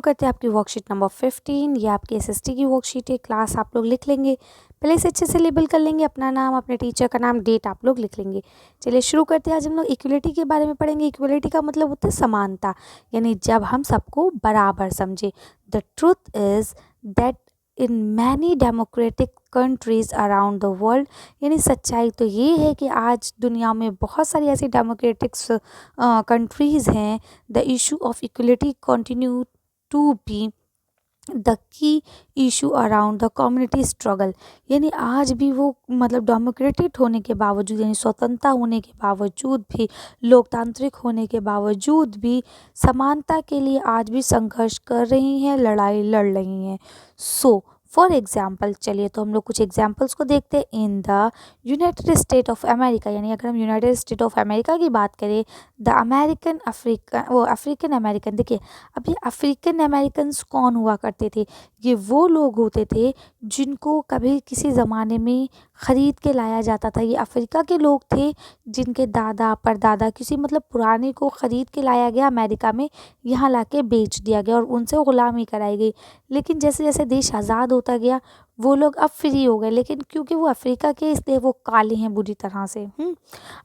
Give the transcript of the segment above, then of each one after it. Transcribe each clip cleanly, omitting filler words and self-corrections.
करते हैं आपकी वर्कशीट नंबर 15। ये आपकी एसएसटी की वर्कशीट है। क्लास आप लोग लिख लेंगे, पहले से अच्छे से लेबल कर लेंगे, अपना नाम, अपने टीचर का नाम, डेट आप लोग लिख लेंगे। चलिए शुरू करते हैं। आज हम लोग इक्वलिटी के बारे में पढ़ेंगे। इक्वलिटी का मतलब होता है समानता, यानी जब हम सबको बराबर समझे। The truth is that in many democratic countries around the world, यानी सच्चाई तो ये है कि आज दुनिया में बहुत सारी ऐसी डेमोक्रेटिक्स कंट्रीज़ हैं। The issue of equality continue to be the key issue around the community struggle, यानी आज भी वो मतलब डेमोक्रेटिक होने के बावजूद, यानी स्वतंत्रता होने के बावजूद भी, लोकतांत्रिक होने के बावजूद भी समानता के लिए आज भी संघर्ष कर रही हैं, लड़ाई लड़ रही हैं। सो फॉर एग्जाम्पल, चलिए तो हम लोग कुछ एग्जाम्पल्स को देखते हैं। In the United state of America, यानी अगर हम यूनाइटेड स्टेट ऑफ अमेरिका की बात करें, द अमेरिकन अफ्रीकन अमेरिकन, देखिए अब ये अफ्रीकन अमेरिकन्स कौन हुआ करते थे? ये वो लोग होते थे जिनको कभी किसी ज़माने में ख़रीद के लाया जाता था। ये अफ्रीका के लोग थे जिनके दादा परदादा किसी मतलब पुराने को ख़रीद के लाया गया अमेरिका में, यहाँ लाके बेच दिया गया और उनसे ग़ुलामी कराई गई। लेकिन जैसे जैसे देश आज़ाद होता गया वो लोग अब फ्री हो गए, लेकिन क्योंकि वो अफ्रीका के इसलिए वो काले हैं बुरी तरह से।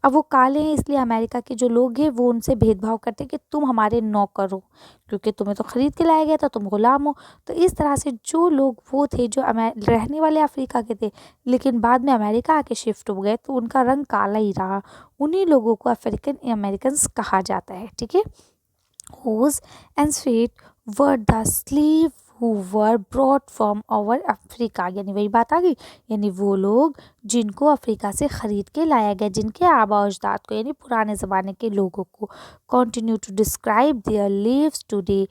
अब वो काले हैं इसलिए अमेरिका के जो लोग हैं वो उनसे भेदभाव करते कि तुम हमारे नौकर हो, क्योंकि तुम्हें तो ख़रीद के लाया गया था, तुम ग़ुलाम हो। तो इस तरह से जो लोग वो थे जो रहने वाले अफ्रीका के थे, लेकिन बाद में अमेरिका आके शिफ्ट हो गए, तो उनका रंग काला ही रहा। उन्हीं लोगों को अफ्रीकन अमेरिकन्स कहा जाता है। ठीक है। Whose and sweet were the sleeve who were brought from our Africa, यानी वही बात आ गई, यानी वो लोग जिनको अफ्रीका से ख़रीद के लाया गया, जिनके आबा अजदाद को, यानी पुराने ज़माने के लोगों को, continue to describe their lives today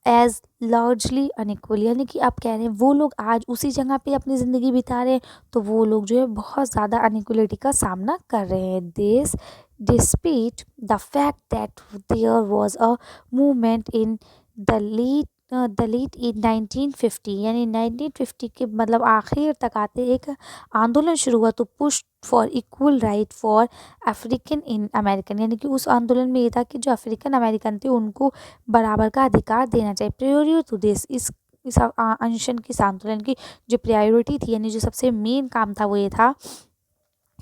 as largely unequal, यानी कि आप कह रहे हैं वो लोग आज उसी जगह पे अपनी ज़िंदगी बिता रहे हैं, तो वो लोग जो है बहुत ज़्यादा अनइक्वलिटी का सामना कर रहे हैं। This despite the fact that there was a movement in the late in 1950, यानी 1950 के मतलब आखिर तक आते एक आंदोलन शुरू हुआ, तो push for equal right for African in American, यानी कि उस आंदोलन में ये था कि जो अफ्रीकन अमेरिकन थे उनको बराबर का अधिकार देना चाहिए। प्रियोरिटी टू दिस, इस अनशन की, इस आंदोलन की जो प्रायोरिटी थी, यानी जो सबसे मेन काम था, वो ये था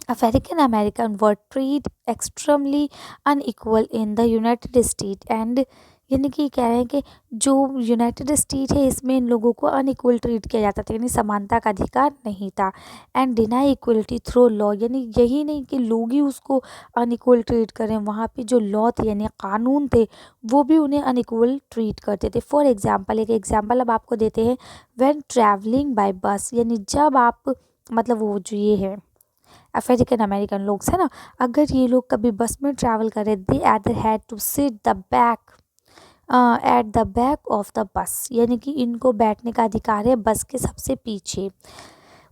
African American were treat extremely unequal in the United state and, यानी कि कह रहे हैं कि जो यूनाइटेड स्टेट है इसमें इन लोगों को अनइक्वल ट्रीट किया जाता था, यानी समानता का अधिकार नहीं था। And deny equality through law, यानी यही नहीं कि लोग ही उसको अनइक्वल ट्रीट करें, वहाँ पे जो लॉ थे यानी कानून थे वो भी उन्हें अनइक्वल ट्रीट करते थे। फॉर एग्जाम्पल, एक एग्जाम्पल अब आपको देते हैं। व्हेन ट्रैवलिंग बाय बस, यानी जब आप मतलब वो जो ये है अफ्रीकन अमेरिकन लोग है ना, अगर ये लोग कभी बस में ट्रैवल करें, they either had to sit the back at the back of the bus, यानी कि इनको बैठने का अधिकार है बस के सबसे पीछे।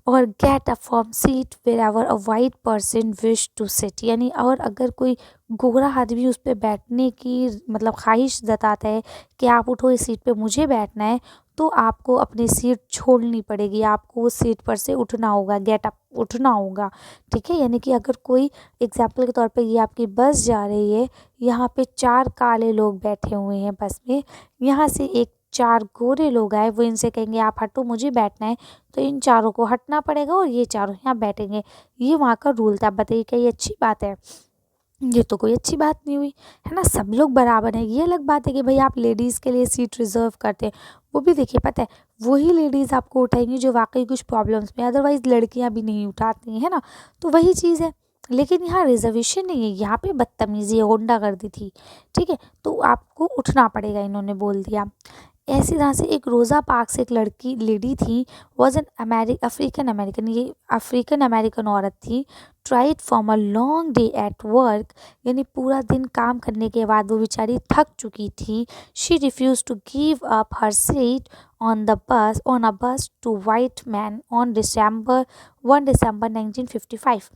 और get a form seat wherever a white person wish to sit, यानी और अगर कोई गोरा आदमी उस पर बैठने की मतलब ख्वाहिश जताता है कि आप उठो इस सीट पे मुझे बैठना है, तो आपको अपनी सीट छोड़नी पड़ेगी, आपको उस सीट पर से उठना होगा, गेट अप उठना होगा। ठीक है। यानी कि अगर कोई एग्जाम्पल के तौर पे ये आपकी बस जा रही है, यहाँ पे 4 काले लोग बैठे हुए हैं बस में, यहाँ से एक 4 गोरे लोग आए, वो इनसे कहेंगे आप हटो मुझे बैठना है, तो इन चारों को हटना पड़ेगा और ये चारों यहाँ बैठेंगे। ये वहाँ का रूल था। बताइए क्या ये अच्छी बात है? ये तो कोई अच्छी बात नहीं हुई, है ना। सब लोग बराबर हैं। ये अलग बात है कि भाई आप लेडीज़ के लिए सीट रिजर्व करते हैं, वो भी देखिए पता है वही लेडीज़ आपको उठाएंगी जो वाकई कुछ प्रॉब्लम्स में, अदरवाइज़ लड़कियां भी नहीं उठाती हैं ना, तो वही चीज़ है। लेकिन यहाँ रिजर्वेशन नहीं है, यहाँ पे बदतमीजी गुंडागर्दी थी। ठीक है, तो आपको उठना पड़ेगा, इन्होंने बोल दिया। ऐसी तरह से एक रोज़ा पार्क्स एक लड़की लेडी थी, वॉज एन अफ्रीकन अमेरिकन, ये अफ्रीकन अमेरिकन औरत थी। Tried from a long day at work, यानी पूरा दिन काम करने के बाद वो बेचारी थक चुकी थी। She refuse to give up her seat on a bus to white man on December 1 December 1955,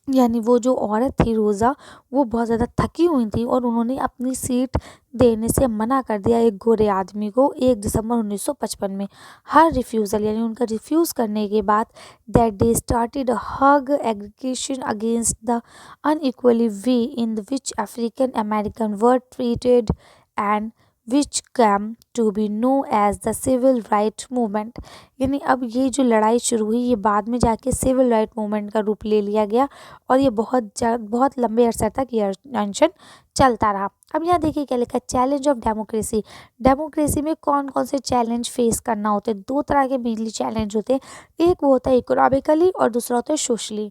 यानी वो जो औरत थी रोज़ा, वो बहुत ज़्यादा थकी हुई थी और उन्होंने अपनी सीट देने से मना कर दिया एक गोरे आदमी को 1 दिसंबर 1955 में। हर रिफ्यूज़ल, यानी उनका रिफ्यूज़ करने के बाद that day started a huge aggregation against the unequally way in which African American were treated and which came to be known as the civil right movement. यानी अब ये जो लड़ाई शुरू हुई ये बाद में जाके सिविल राइट मूवमेंट का रूप ले लिया गया और ये बहुत लंबे अरसे तक ये अनशन चलता रहा। अब यहाँ देखिए क्या लिखा है, चैलेंज ऑफ डेमोक्रेसी। डेमोक्रेसी में कौन कौन से चैलेंज फेस करना होते हैं, दो तरह के मेनली चैलेंज होते हैं, एक वो होता है इकोनॉमिकली और दूसरा होता है सोशली।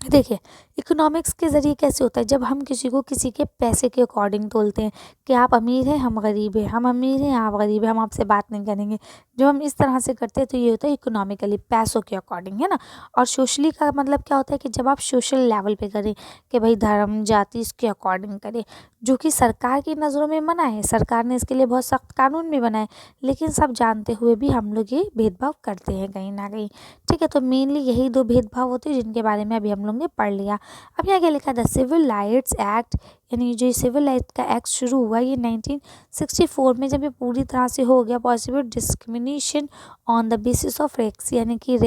देखिए इकोनॉमिक्स के ज़रिए कैसे होता है, जब हम किसी को किसी के पैसे के अकॉर्डिंग तोलते हैं कि आप अमीर हैं हम गरीब हैं, हम अमीर हैं आप गरीब हैं, हम आपसे बात नहीं करेंगे, जब हम इस तरह से करते हैं तो ये होता है इकोनॉमिकली, पैसों के अकॉर्डिंग, है ना। और सोशली का मतलब क्या होता है कि जब आप सोशल लेवल पे करें कि भाई धर्म जाति इसके अकॉर्डिंग करें, जो कि सरकार की नज़रों में मना है, सरकार ने इसके लिए बहुत सख्त कानून भी बनाए, लेकिन सब जानते हुए भी हम लोग ये भेदभाव करते हैं कहीं ना कहीं। ठीक है, तो मेनली यही दो भेदभाव होते हैं जिनके बारे में अभी हम लोग ने पढ़ लिया। अब यहाँ क्या लिखा था, सिविल राइट्स एक्ट, यानी जो सिविल राइट्स का एक्ट शुरू हुआ ये 1964 में, जब ये पूरी तरह से हो गया possible discrimination on the basis of race, यानी कि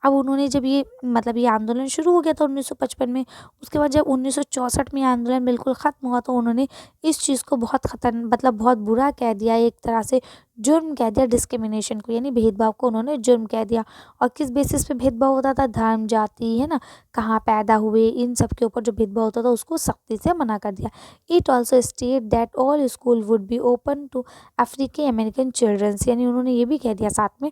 अब उन्होंने जब ये मतलब ये आंदोलन शुरू हो गया था 1955 में, उसके बाद जब 1964 में ये आंदोलन बिल्कुल ख़त्म हुआ तो उन्होंने इस चीज़ को बहुत मतलब बहुत बुरा कह दिया, एक तरह से जुर्म कह दिया डिस्क्रिमिनेशन को, यानी भेदभाव को उन्होंने जुर्म कह दिया। और किस बेसिस पे भेदभाव होता था, धर्म जाति, है ना, कहाँ पैदा हुए, इन सब के ऊपर जो भेदभाव होता था उसको सख्ती से मना कर दिया। It also state that all school would be open to African American childrens, यानी उन्होंने ये भी कह दिया साथ में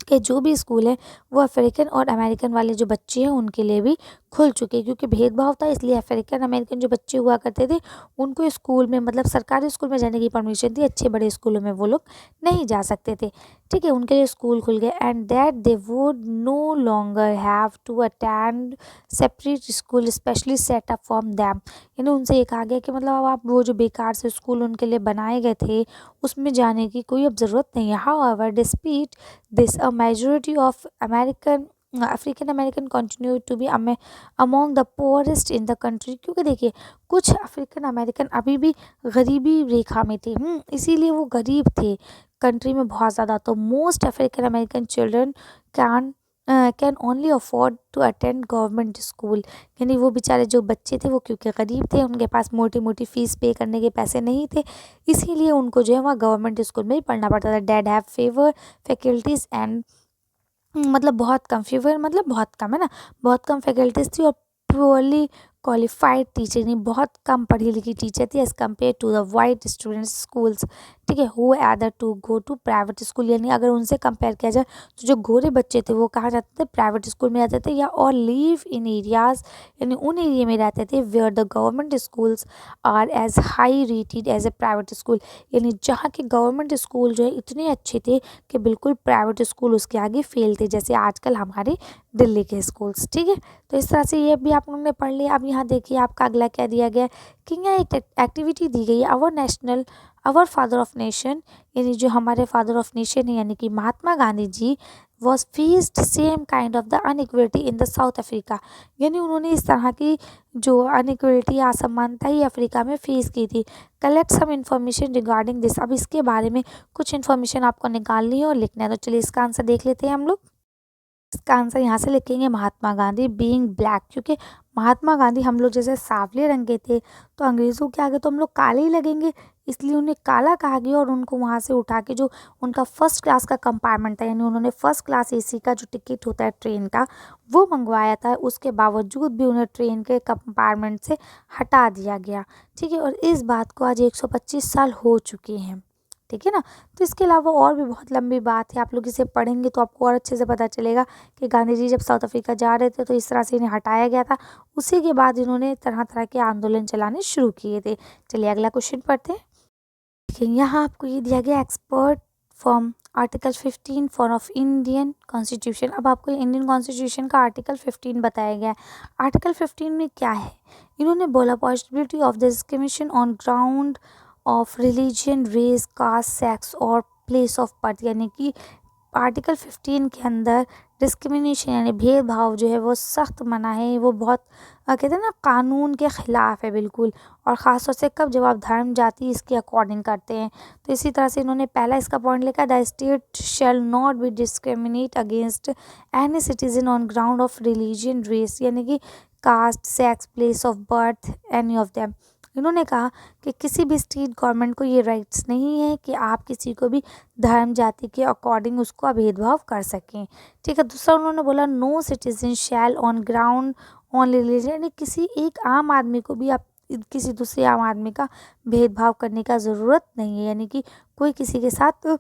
कि जो भी स्कूल है वो अफ्रीकन और अमेरिकन वाले जो बच्चे हैं उनके लिए भी खुल चुके हैं, क्योंकि भेदभाव था इसलिए अफ्रीकन अमेरिकन जो बच्चे हुआ करते थे उनको स्कूल में मतलब सरकारी स्कूल में जाने की परमिशन थी, अच्छे बड़े स्कूलों में वो लोग नहीं जा सकते थे। ठीक है, उनके लिए स्कूल खुल गए and that they would no longer have to attend separate school specially set up from them, यानी उनसे ये कहा गया कि मतलब अब आप वो जो बेकार से स्कूल उनके लिए बनाए गए थे उसमें जाने की कोई अब ज़रूरत नहीं है। However despite this a majority of African American continue to be among the poorest in the country, क्योंकि देखिए कुछ अफ्रीकन अमेरिकन अभी भी गरीबी रेखा में थे, इसीलिए वो गरीब थे कंट्री में बहुत ज़्यादा। तो most African American children can only afford to attend government school, यानी वो बेचारे जो बच्चे थे वो क्योंकि गरीब थे उनके पास मोटी मोटी फीस पे करने के पैसे नहीं थे, इसीलिए उनको जो है वहाँ गवर्नमेंट स्कूल में ही पढ़ना पड़ता था। Dad have favour faculties and मतलब बहुत कम, फीवर मतलब बहुत कम, है ना, बहुत कम फैकल्टीज थी और प्योरली क्वालिफाइड टीचर, नहीं बहुत कम पढ़ी लिखी टीचर थी as compare to the white students schools. ठीक है, who either to go to private school, यानी अगर उनसे कंपेयर किया जाए तो जो गोरे बच्चे थे वो कहाँ जाते थे, प्राइवेट स्कूल में जाते थे, या और लिव इन एरियाज़, यानी उन एरिया में रहते थे where the government schools are as high rated as a private school, यानी जहाँ के गवर्नमेंट स्कूल जो है इतने अच्छे थे कि बिल्कुल प्राइवेट स्कूल उसके आगे फेल थे, जैसे आजकल हमारे दिल्ली के स्कूल्स। ठीक है, तो इस तरह से ये भी आप लोगों ने पढ़ लिया। अब यहाँ देखिए आपका अगला क्या दिया गया कि यहाँ एक एक्टिविटी दी गई है, आवर फादर ऑफ नेशन, यानी जो हमारे फादर ऑफ नेशन है यानी कि Mahatma Gandhi ji was faced same kind of the inequality in the South Africa, यानी उन्होंने इस तरह की जो अनइक्वलिटी असमानता ही अफ्रीका में फेस की थी। Collect some information regarding this, अब इसके बारे में कुछ इन्फॉर्मेशन आपको निकालनी है और लिखना है, तो चलिए इसका आंसर देख लेते हैं हम लोग। इसका आंसर यहाँ से लिखेंगे महात्मा गांधी बीइंग ब्लैक, क्योंकि महात्मा गांधी हम लोग जैसे सांवले रंग के थे तो अंग्रेज़ों के आगे तो हम लोग काले ही लगेंगे, इसलिए उन्हें काला कहा गया और उनको वहाँ से उठा के जो उनका फर्स्ट क्लास का कंपार्टमेंट था, यानी उन्होंने फर्स्ट क्लास एसी का जो टिकट होता है ट्रेन का वो मंगवाया था, उसके बावजूद भी उन्हें ट्रेन के कंपार्टमेंट से हटा दिया गया। ठीक है, और इस बात को आज 125 साल हो चुके हैं। ठीक है ना, तो इसके अलावा और भी बहुत लंबी बात है, आप लोग इसे पढ़ेंगे तो आपको और अच्छे से पता चलेगा कि गांधी जी जब साउथ अफ्रीका जा रहे थे तो इस तरह से इन्हें हटाया गया था, उसी के बाद इन्होंने तरह तरह के आंदोलन चलाने शुरू किए थे। चलिए अगला क्वेश्चन पढ़ते हैं। देखिए यहाँ आपको ये दिया गया expert from article 15 for of Indian constitution. अब आपको इंडियन कॉन्स्टिट्यूशन का आर्टिकल 15 बताया गया है। आर्टिकल 15 में क्या है, इन्होंने बोला possibility of the discrimination on ground of religion race caste sex और प्लेस ऑफ बर्थ, यानी कि आर्टिकल 15 के अंदर डिस्क्रिमिनेशन यानी भेदभाव जो है वो सख्त मना है, वो बहुत कहते हैं ना कानून के ख़िलाफ़ है बिल्कुल, और ख़ास तौर से कब जब आप धर्म जाति इसके अकॉर्डिंग करते हैं। तो इसी तरह से इन्होंने पहला इसका पॉइंट लिखा, the state shall not be discriminate against any citizen on ground of religion race, यानी कि caste sex place of birth any of them, इन्होंने कहा कि किसी भी स्टेट गवर्नमेंट को ये राइट्स नहीं है कि आप किसी को भी धर्म जाति के अकॉर्डिंग उसको भेदभाव कर सकें। ठीक है। दूसरा उन्होंने बोला no citizen shall on ground on religion, यानी किसी एक आम आदमी को भी आप किसी दूसरे आम आदमी का भेदभाव करने का ज़रूरत नहीं है, यानी कि कोई किसी के साथ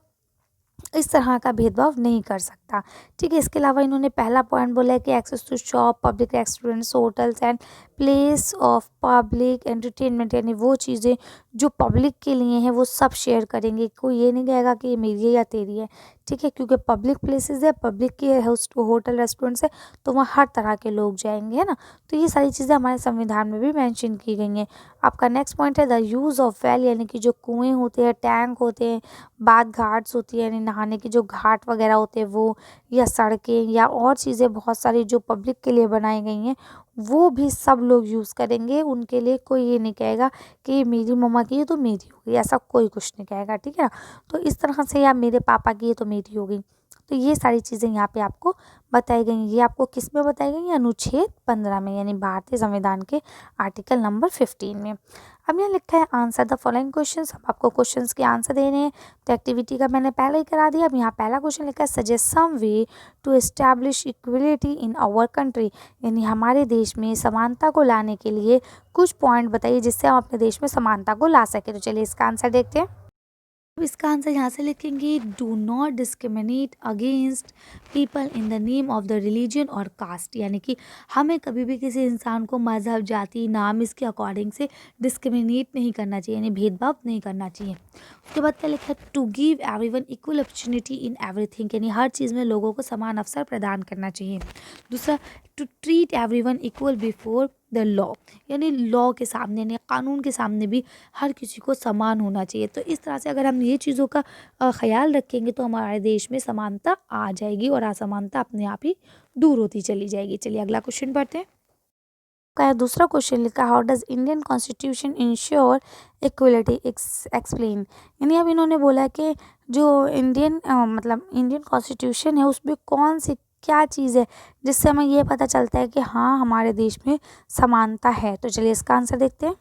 इस तरह का भेदभाव नहीं कर सकता। ठीक है। इसके अलावा इन्होंने पहला पॉइंट बोला है कि access to shop, public restaurants, hotels and place of public entertainment, यानी वो चीज़ें जो पब्लिक के लिए हैं वो सब शेयर करेंगे। कोई ये नहीं कहेगा कि ये मेरी है या तेरी है। ठीक है। क्योंकि पब्लिक प्लेसेस है, पब्लिक के होटल रेस्टोरेंट्स है, तो वहाँ हर तरह के लोग जाएंगे, है ना। तो ये सारी चीज़ें हमारे संविधान में भी मेंशन की गई हैं। आपका नेक्स्ट पॉइंट है द यूज़ ऑफ वेल, यानी कि जो कुएँ होते हैं, टैंक होते हैं, बाथ घाट्स होती है, यानी नहाने के जो घाट वगैरह होते हैं वो, या सड़कें या और चीज़ें बहुत सारी जो पब्लिक के लिए बनाई गई हैं वो भी सब लोग यूज़ करेंगे। उनके लिए कोई ये नहीं कहेगा कि ये मेरी मम्मा की है तो मेरी होगी, ऐसा कोई कुछ नहीं कहेगा। ठीक है ना। तो इस तरह से या मेरे पापा की है तो मेरी होगी। तो ये सारी चीज़ें यहाँ पे आपको बताई गई हैं। ये आपको किस में बताई गई हैं? अनुच्छेद 15 में, यानी भारतीय संविधान के आर्टिकल नंबर 15 में। अब यहाँ लिखा है आंसर द फॉलोइंग क्वेश्चंस। अब आपको क्वेश्चंस के आंसर देने हैं। तो एक्टिविटी का मैंने पहले ही करा दिया। अब यहाँ पहला क्वेश्चन लिखा है suggest some way to establish equality in our country, यानी हमारे देश में समानता को लाने के लिए कुछ पॉइंट बताइए जिससे हम अपने देश में समानता को ला सके। तो चलिए इसका आंसर देखते हैं। अब इसका आंसर यहाँ से लिखेंगे do not discriminate against people in the name of the religion और कास्ट, यानी कि हमें कभी भी किसी इंसान को मज़हब, जाति, नाम इसके अकॉर्डिंग से डिस्क्रिमिनेट नहीं करना चाहिए, यानी भेदभाव नहीं करना चाहिए। उसके बाद क्या लिखा है to give everyone equal opportunity in everything, यानी हर चीज़ में लोगों को समान अवसर प्रदान करना चाहिए। दूसरा to treat everyone equal before the law, यानी लॉ के सामने, यानी कानून के सामने भी हर किसी को समान होना चाहिए। तो इस तरह से अगर हम ये चीज़ों का ख्याल रखेंगे तो हमारे देश में समानता आ जाएगी और असमानता अपने आप ही दूर होती चली जाएगी। चलिए अगला क्वेश्चन पढ़ते हैं। का दूसरा क्वेश्चन लिखा how does Indian constitution ensure equality explain, यानी अब इन्होंने बोला कि जो इंडियन मतलब इंडियन कॉन्स्टिट्यूशन है उसमें कौन सी क्या चीज़ है जिससे हमें ये पता चलता है कि हाँ हमारे देश में समानता है। तो चलिए इसका आंसर देखते हैं।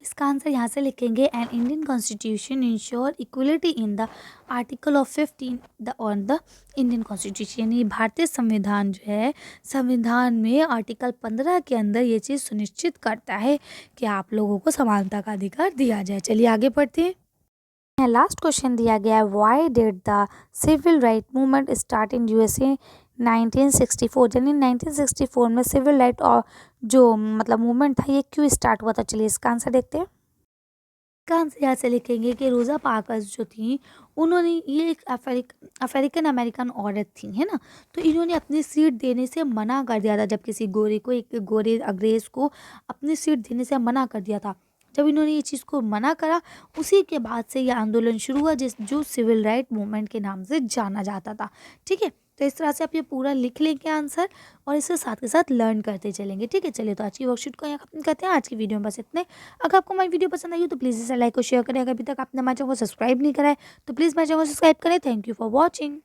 इसका आंसर यहाँ से लिखेंगे an Indian constitution ensure equality in the article of 15 the on the Indian constitution, यानी भारतीय संविधान जो है, संविधान में आर्टिकल 15 के अंदर ये चीज़ सुनिश्चित करता है कि आप लोगों को समानता का अधिकार दिया जाए। चलिए आगे पढ़ते हैं। लास्ट क्वेश्चन दिया गया है why did the civil right movement start in USA 1964, यानी 1964 में सिविल राइट और जो मतलब मूवमेंट था ये क्यों स्टार्ट हुआ था। चलिए इसका आंसर देखते हैं। इसका आंसर यहाँ से लिखेंगे कि रोज़ा पार्कर्स जो थी उन्होंने, ये एक अफ्रीकन अमेरिकन औरत थी, है ना। तो इन्होंने अपनी सीट देने से मना कर दिया था। जब किसी गोरे को, एक गोरे अंग्रेज को अपनी सीट देने से मना कर दिया था, जब इन्होंने ये चीज़ को मना करा उसी के बाद से ये आंदोलन शुरू हुआ जो सिविल राइट मूवमेंट के नाम से जाना जाता था। ठीक है। तो इस तरह से आप ये पूरा लिख लेंगे आंसर और इसके साथ के साथ लर्न करते चलेंगे। ठीक है। चलिए तो आज की वर्कशीट को यहाँ खत्म करते हैं। आज की वीडियो में बस इतने। अगर आपको हमारी वीडियो पसंद आई हो तो प्लीज़ इसे लाइक और शेयर करें। अगर अभी तक आपने हमारे चैनल को सब्सक्राइब नहीं करा है तो प्लीज़ हमारे चैनल को सब्सक्राइब करें। Thank you for watching.